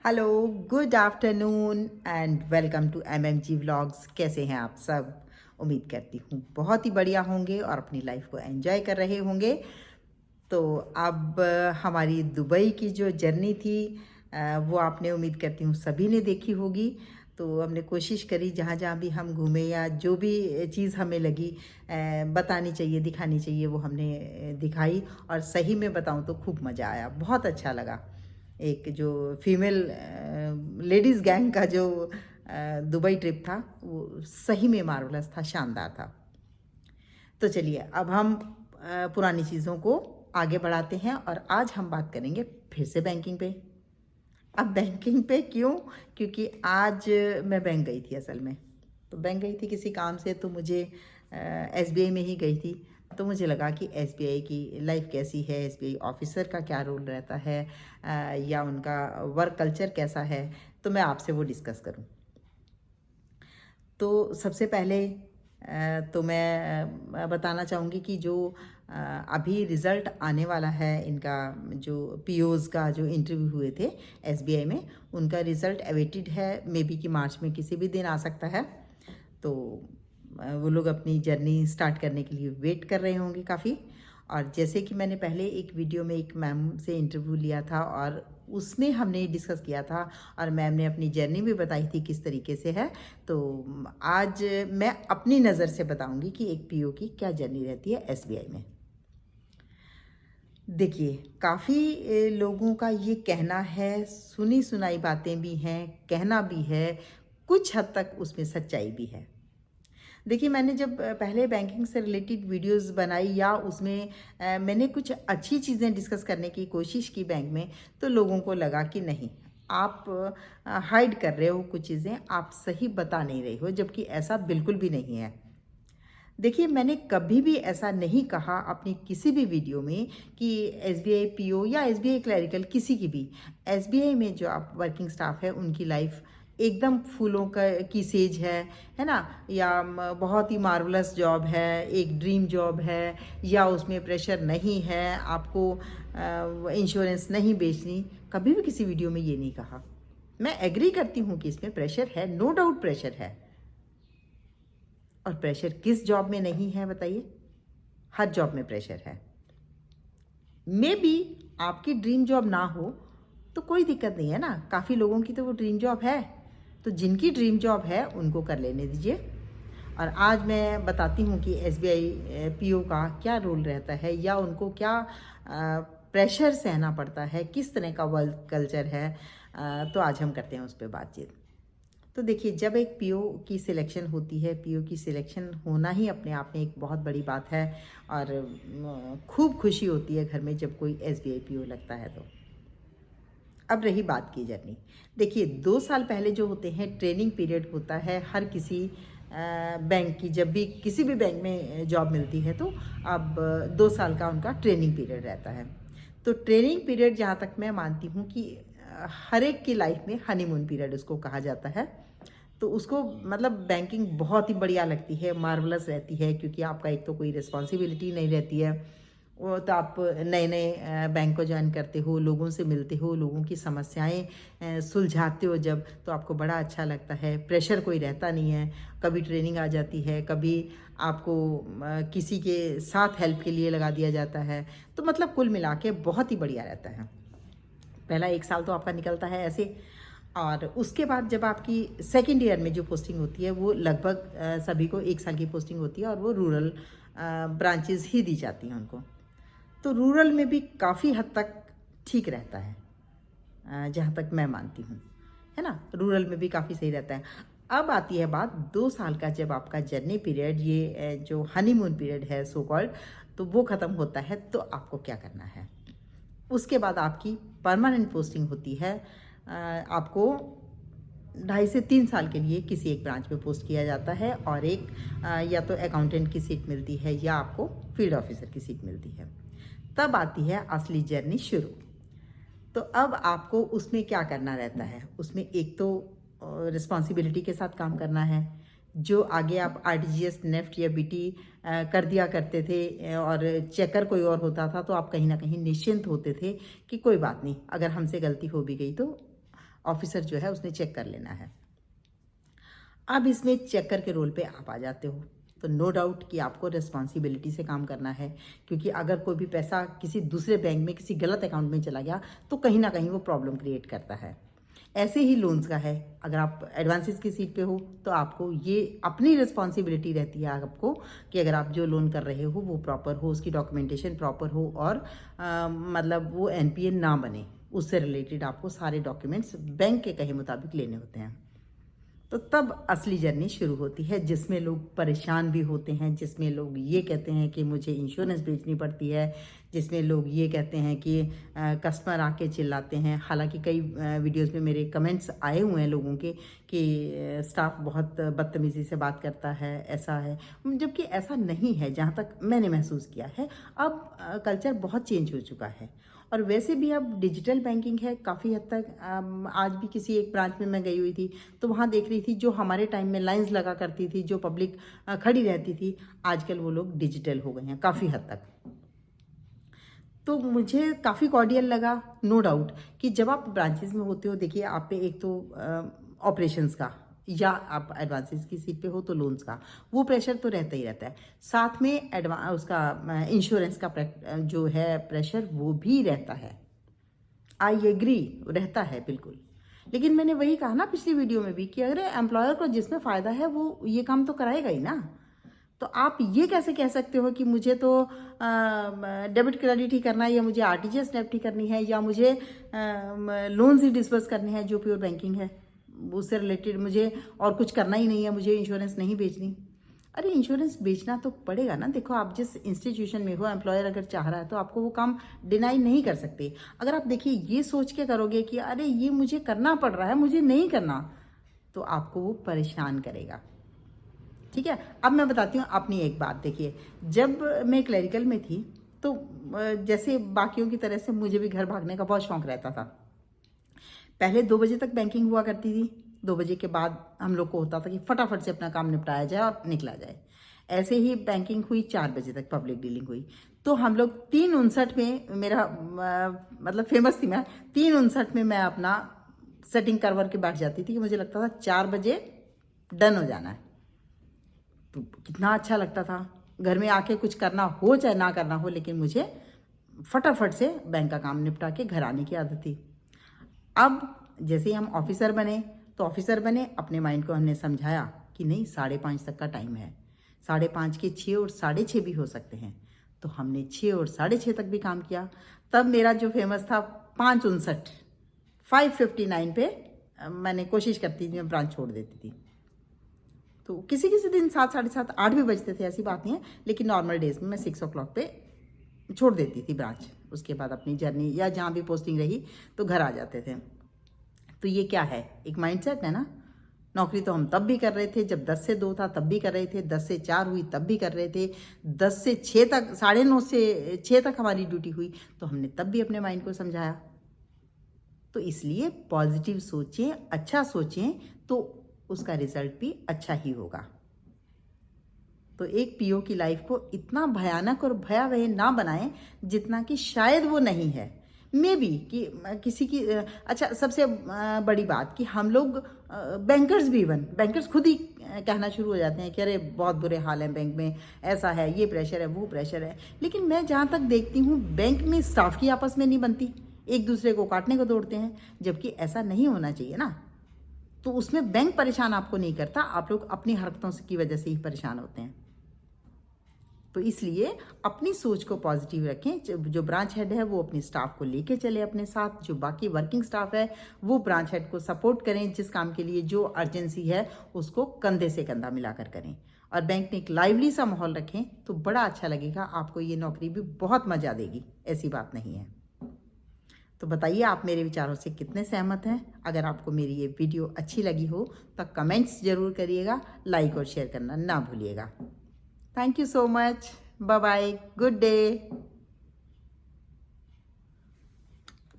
Hello, good afternoon and welcome to MMG vlogs. कैसे हैं आप सब? उम्मीद करती हूँ बहुत ही बढ़िया होंगे और अपनी लाइफ को एंजॉय कर रहे होंगे। तो अब हमारी दुबई की जो जर्नी थी वो आपने उम्मीद करती हूँ सभी ने देखी होगी। तो हमने कोशिश करी जहाँ जहाँ भी हम घूमे या जो भी चीज़ हमें लगी बतानी चाहिए, दिखानी चाहिए, वो हमने दिखाई। और सही में बताऊँ तो खूब मज़ा आया, बहुत अच्छा लगा। एक जो फीमेल लेडीज़ गैंग का जो दुबई ट्रिप था वो सही में मार्वलस था, शानदार था। तो चलिए अब हम पुरानी चीज़ों को आगे बढ़ाते हैं और आज हम बात करेंगे फिर से बैंकिंग पे। अब बैंकिंग पे क्यों? क्योंकि आज मैं बैंक गई थी असल में। तो बैंक गई थी किसी काम से, तो मुझे एसबीआई में ही गई थी। तो मुझे लगा कि एसबीआई की लाइफ कैसी है, एसबीआई ऑफिसर का क्या रोल रहता है, या उनका वर्क कल्चर कैसा है, तो मैं आपसे वो डिस्कस करूं। तो सबसे पहले तो मैं बताना चाहूँगी कि जो अभी रिज़ल्ट आने वाला है इनका, जो पीओज़ का जो इंटरव्यू हुए थे एसबीआई में, उनका रिज़ल्ट अवेटेड है। मे बी कि मार्च में किसी भी दिन आ सकता है। तो वो लोग अपनी जर्नी स्टार्ट करने के लिए वेट कर रहे होंगे काफ़ी। और जैसे कि मैंने पहले एक वीडियो में एक मैम से इंटरव्यू लिया था और उसमें हमने डिस्कस किया था और मैम ने अपनी जर्नी भी बताई थी किस तरीके से है। तो आज मैं अपनी नज़र से बताऊंगी कि एक पीओ की क्या जर्नी रहती है एसबीआई में। देखिए, काफ़ी लोगों का ये कहना है, सुनी सुनाई बातें भी हैं, कहना भी है, कुछ हद तक उसमें सच्चाई भी है। देखिए, मैंने जब पहले बैंकिंग से रिलेटेड वीडियोस बनाई या उसमें मैंने कुछ अच्छी चीज़ें डिस्कस करने की कोशिश की बैंक में, तो लोगों को लगा कि नहीं, आप हाइड कर रहे हो कुछ चीज़ें, आप सही बता नहीं रहे हो, जबकि ऐसा बिल्कुल भी नहीं है। देखिए, मैंने कभी भी ऐसा नहीं कहा अपनी किसी भी वीडियो में कि एसबीआई पीओ या एसबीआई क्लरिकल किसी की भी, एसबीआई में जो आप वर्किंग स्टाफ है उनकी लाइफ एकदम फूलों का की सेज है ना, या बहुत ही मार्वलस जॉब है, एक ड्रीम जॉब है, या उसमें प्रेशर नहीं है, आपको इंश्योरेंस नहीं बेचनी। कभी भी किसी वीडियो में ये नहीं कहा। मैं एग्री करती हूँ कि इसमें प्रेशर है, नो डाउट प्रेशर है। और प्रेशर किस जॉब में नहीं है बताइए? हर जॉब में प्रेशर है। मे बी आपकी ड्रीम जॉब ना हो तो कोई दिक्कत नहीं है ना, काफ़ी लोगों की तो वो ड्रीम जॉब है। तो जिनकी ड्रीम जॉब है उनको कर लेने दीजिए। और आज मैं बताती हूँ कि एसबीआई पीओ का क्या रोल रहता है या उनको क्या प्रेशर सहना पड़ता है, किस तरह का वर्क कल्चर है। तो आज हम करते हैं उस पर बातचीत। तो देखिए, जब एक पीओ की सिलेक्शन होती है, पीओ की सिलेक्शन होना ही अपने आप में एक बहुत बड़ी बात है। और खूब खुशी होती है घर में जब कोई एसबीआई पीओ लगता है। तो अब रही बात की जर्नी। देखिए, 2 साल पहले जो होते हैं ट्रेनिंग पीरियड होता है हर किसी बैंक की, जब भी किसी भी बैंक में जॉब मिलती है तो अब 2 साल का उनका ट्रेनिंग पीरियड रहता है। तो ट्रेनिंग पीरियड जहाँ तक मैं मानती हूँ कि हर एक की लाइफ में हनीमून पीरियड उसको कहा जाता है। तो उसको मतलब बैंकिंग बहुत ही बढ़िया लगती है, मार्वलस रहती है, क्योंकि आपका एक तो कोई रिस्पॉन्सिबिलिटी नहीं रहती है। वो तो आप नए नए बैंक को ज्वाइन करते हो, लोगों से मिलते हो, लोगों की समस्याएं सुलझाते हो जब, तो आपको बड़ा अच्छा लगता है। प्रेशर कोई रहता नहीं है। कभी ट्रेनिंग आ जाती है, कभी आपको किसी के साथ हेल्प के लिए लगा दिया जाता है। तो मतलब कुल मिला के बहुत ही बढ़िया रहता है। पहला 1 साल तो आपका निकलता है ऐसे। और उसके बाद जब आपकी सेकेंड ईयर में जो पोस्टिंग होती है वो लगभग सभी को 1 साल की पोस्टिंग होती है और वो रूरल ब्रांचेस ही दी जाती हैं उनको। तो रूरल में भी काफ़ी हद तक ठीक रहता है, जहाँ तक मैं मानती हूँ, है ना। रूरल में भी काफ़ी सही रहता है। अब आती है बात 2 साल का, जब आपका जर्नी पीरियड, ये जो हनीमून पीरियड है सो कॉल्ड, तो वो ख़त्म होता है, तो आपको क्या करना है? उसके बाद आपकी परमानेंट पोस्टिंग होती है। आपको 2.5 से 3 साल के लिए किसी एक ब्रांच में पोस्ट किया जाता है और एक या तो अकाउंटेंट की सीट मिलती है या आपको फील्ड ऑफिसर की सीट मिलती है। तब आती है असली जर्नी शुरू। तो अब आपको उसमें क्या करना रहता है? उसमें एक तो रिस्पॉन्सिबिलिटी के साथ काम करना है। जो आगे आप आरटीजीएस, नेफ्ट या बीटी कर दिया करते थे और चेकर कोई और होता था, तो आप कहीं ना कहीं निश्चिंत होते थे कि कोई बात नहीं, अगर हमसे गलती हो भी गई तो ऑफिसर जो है उसने चेक कर लेना है। अब इसमें चेकर के रोल पे आप आ जाते हो, तो नो डाउट कि आपको रिस्पॉन्सिबिलिटी से काम करना है, क्योंकि अगर कोई भी पैसा किसी दूसरे बैंक में किसी गलत अकाउंट में चला गया तो कहीं ना कहीं वो प्रॉब्लम क्रिएट करता है। ऐसे ही लोन्स का है, अगर आप एडवांसेस की सीट पे हो तो आपको ये अपनी रिस्पॉन्सिबिलिटी रहती है आपको कि अगर आप जो लोन कर रहे हो वो प्रॉपर हो, उसकी डॉक्यूमेंटेशन प्रॉपर हो और मतलब वो एनपीए ना बने, उससे रिलेटेड आपको सारे डॉक्यूमेंट्स बैंक के कहे मुताबिक लेने होते हैं। तो तब असली जर्नी शुरू होती है, जिसमें लोग परेशान भी होते हैं, जिसमें लोग ये कहते हैं कि मुझे इंश्योरेंस बेचनी पड़ती है, जिसमें लोग ये कहते हैं कि कस्टमर आके चिल्लाते हैं। हालांकि कई वीडियोस में मेरे कमेंट्स आए हुए हैं लोगों के कि स्टाफ बहुत बदतमीज़ी से बात करता है, ऐसा है, जबकि ऐसा नहीं है जहाँ तक मैंने महसूस किया है। अब कल्चर बहुत चेंज हो चुका है और वैसे भी अब डिजिटल बैंकिंग है काफ़ी हद तक। आज भी किसी एक ब्रांच में मैं गई हुई थी तो वहाँ देख रही थी जो हमारे टाइम में लाइंस लगा करती थी, जो पब्लिक खड़ी रहती थी, आजकल वो लोग डिजिटल हो गए हैं काफ़ी हद तक। तो मुझे काफ़ी कॉर्डियल लगा, नो डाउट कि जब आप ब्रांचेस में होते हो, देखिए आप पे एक तो ऑपरेशंस का या आप एडवांसेस की सीट पे हो तो लोन्स का वो प्रेशर तो रहता ही रहता है, साथ में उसका इंश्योरेंस का जो है प्रेशर वो भी रहता है। आई एग्री, रहता है बिल्कुल। लेकिन मैंने वही कहा ना पिछली वीडियो में भी कि अगर एम्प्लॉयर को जिसमें फ़ायदा है वो ये काम तो कराएगा ही ना। तो आप ये कैसे कह सकते हो कि मुझे तो डेबिट क्रेडिट ही करना है, या मुझे आरटीजीएस नेफ्ट ही करनी है, या मुझे लोन्स ही डिस्बर्स करने हैं जो प्योर बैंकिंग है, उससे रिलेटेड मुझे और कुछ करना ही नहीं है, मुझे इंश्योरेंस नहीं बेचनी। अरे इंश्योरेंस बेचना तो पड़ेगा ना। देखो आप जिस इंस्टीट्यूशन में हो, एम्प्लॉयर अगर चाह रहा है तो आपको वो काम डिनाई नहीं कर सकते। अगर आप देखिए ये सोच के करोगे कि अरे ये मुझे करना पड़ रहा है, मुझे नहीं करना, तो आपको वो परेशान करेगा। ठीक है, अब मैं बताती हूँ अपनी एक बात। देखिए जब मैं क्लरिकल में थी तो जैसे बाकियों की तरह से मुझे भी घर भागने का बहुत शौक रहता था। पहले 2 बजे तक बैंकिंग हुआ करती थी, 2 बजे के बाद हम लोग को होता था कि फटाफट से अपना काम निपटाया जाए और निकला जाए। ऐसे ही बैंकिंग हुई, 4 बजे तक पब्लिक डीलिंग हुई। तो हम लोग 3:59 में, मेरा मतलब फेमस थी मैं, 3:59 में मैं अपना सेटिंग करवा के बैठ जाती थी कि मुझे लगता था 4 बजे डन हो जाना है। तो कितना अच्छा लगता था, घर में आके कुछ करना हो चाहे ना करना हो, लेकिन मुझे फटाफट से बैंक का काम निपटा के घर आने की आदत थी। अब जैसे ही हम ऑफिसर बने तो ऑफिसर बने, अपने माइंड को हमने समझाया कि नहीं 5:30 तक का टाइम है, 5:30 के 6 और 6:30 भी हो सकते हैं। तो हमने 6 और 6:30 तक भी काम किया। तब मेरा जो फेमस था 5:59, 5:59 पे मैंने कोशिश करती थी, मैं ब्रांच छोड़ देती थी। तो किसी किसी दिन 7, 7:30, 8 भी बजते थे, ऐसी बात नहीं है, लेकिन नॉर्मल डेज में मैं 6 o'clock पे छोड़ देती थी ब्रांच। उसके बाद अपनी जर्नी या जहाँ भी पोस्टिंग रही तो घर आ जाते थे। तो ये क्या है, एक माइंडसेट है ना। नौकरी तो हम तब भी कर रहे थे जब 10 से 2 था, तब भी कर रहे थे, 10 से 4 हुई तब भी कर रहे थे, 10 से 6 तक, 9:30 से 6 तक हमारी ड्यूटी हुई तो हमने तब भी अपने माइंड को समझाया। तो इसलिए पॉजिटिव सोचें, अच्छा सोचें तो उसका रिजल्ट भी अच्छा ही होगा। तो एक पीओ की लाइफ को इतना भयानक और भयावह ना बनाएं जितना कि शायद वो नहीं है। मे बी कि किसी की अच्छा, सबसे बड़ी बात कि हम लोग बैंकर्स भी, इवन बैंकर्स खुद ही कहना शुरू हो जाते हैं कि अरे बहुत बुरे हाल हैं बैंक में, ऐसा है, ये प्रेशर है, वो प्रेशर है। लेकिन मैं जहाँ तक देखती हूँ बैंक में स्टाफ की आपस में नहीं बनती, एक दूसरे को काटने को दौड़ते हैं, जबकि ऐसा नहीं होना चाहिए ना। तो उसमें बैंक परेशान आपको नहीं करता, आप लोग अपनी हरकतों की वजह से ही परेशान होते हैं। तो इसलिए अपनी सोच को पॉजिटिव रखें। जो ब्रांच हेड है वो अपनी स्टाफ को लेके चले अपने साथ, जो बाकी वर्किंग स्टाफ है वो ब्रांच हेड को सपोर्ट करें, जिस काम के लिए जो अर्जेंसी है उसको कंधे से कंधा मिलाकर करें, और बैंक में एक लाइवली सा माहौल रखें तो बड़ा अच्छा लगेगा आपको। ये नौकरी भी बहुत मजा देगी, ऐसी बात नहीं है। तो बताइए आप मेरे विचारों से कितने सहमत हैं। अगर आपको मेरी ये वीडियो अच्छी लगी हो तो कमेंट्स जरूर करिएगा, लाइक और शेयर करना ना भूलिएगा। Thank you so much. Bye bye. Good day.